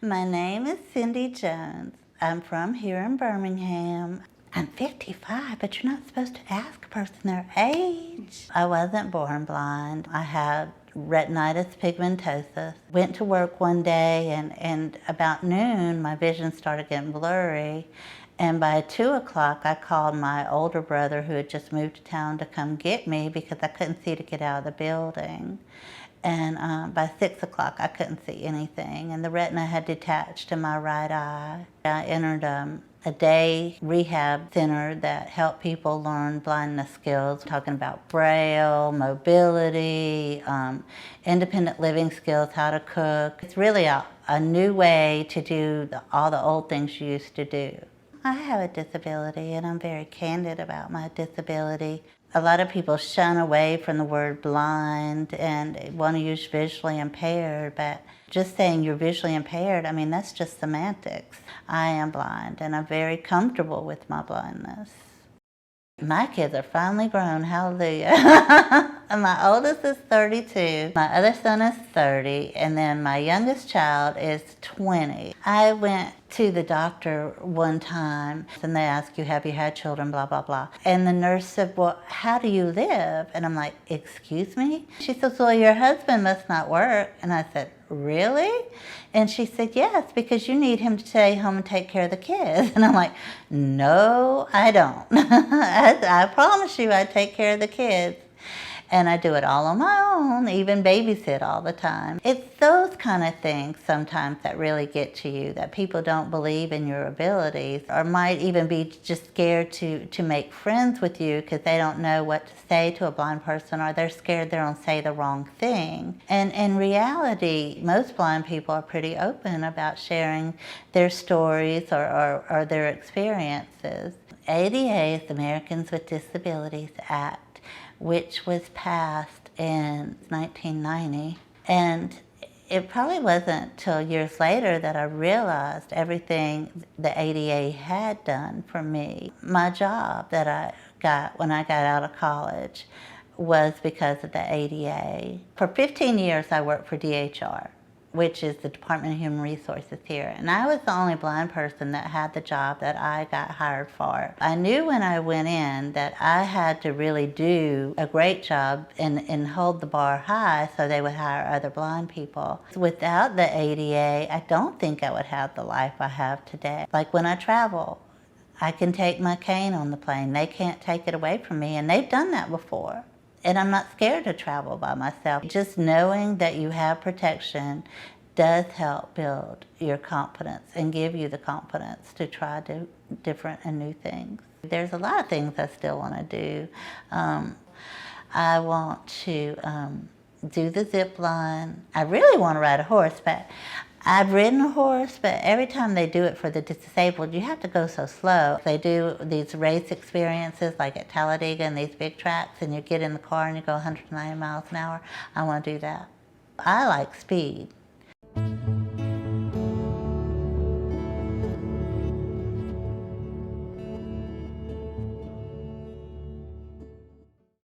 My name is Cindy Jones. I'm from here in Birmingham. I'm 55, but you're not supposed to ask a person their age. I wasn't born blind. I had retinitis pigmentosa. Went to work one day and about noon my vision started getting blurry. And by 2 o'clock I called my older brother who had just moved to town to come get me because I couldn't see to get out of the building. And by 6 o'clock I couldn't see anything, and the retina had detached in my right eye. I entered a day rehab center that helped people learn blindness skills, talking about braille, mobility, independent living skills, how to cook. It's really a new way to do all the old things you used to do. I have a disability, and I'm very candid about my disability. A lot of people shun away from the word blind and want to use visually impaired, but just saying you're visually impaired, I mean, that's just semantics. I am blind, and I'm very comfortable with my blindness. My kids are finally grown, hallelujah. My oldest is 32, my other son is 30, and then my youngest child is 20. I went to the doctor one time, and they ask you, have you had children, blah, blah, blah. And the nurse said, well, how do you live? And I'm like, excuse me? She says, well, your husband must not work. And I said, really? And she said, yes, because you need him to stay home and take care of the kids. And I'm like, no, I don't. I promise you I take care of the kids. And I do it all on my own, even babysit all the time. It's those kind of things sometimes that really get to you, that people don't believe in your abilities or might even be just scared to make friends with you because they don't know what to say to a blind person, or they're scared they're going to say the wrong thing. And in reality, most blind people are pretty open about sharing their stories or their experiences. ADA is the Americans with Disabilities Act, which was passed in 1990. And it probably wasn't till years later that I realized everything the ADA had done for me. My job that I got when I got out of college was because of the ADA. For 15 years I worked for DHR, which is the Department of Human Resources here. And I was the only blind person that had the job that I got hired for. I knew when I went in that I had to really do a great job and hold the bar high so they would hire other blind people. Without the ADA, I don't think I would have the life I have today. Like when I travel, I can take my cane on the plane. They can't take it away from me, and they've done that before. And I'm not scared to travel by myself. Just knowing that you have protection does help build your confidence and give you the confidence to try different and new things. There's a lot of things I still want to do. I want to do the zip line. I really want to ride a horse, but I've ridden a horse, but every time they do it for the disabled, you have to go so slow. They do these race experiences like at Talladega and these big tracks, and you get in the car and you go 190 miles an hour. I want to do that. I like speed.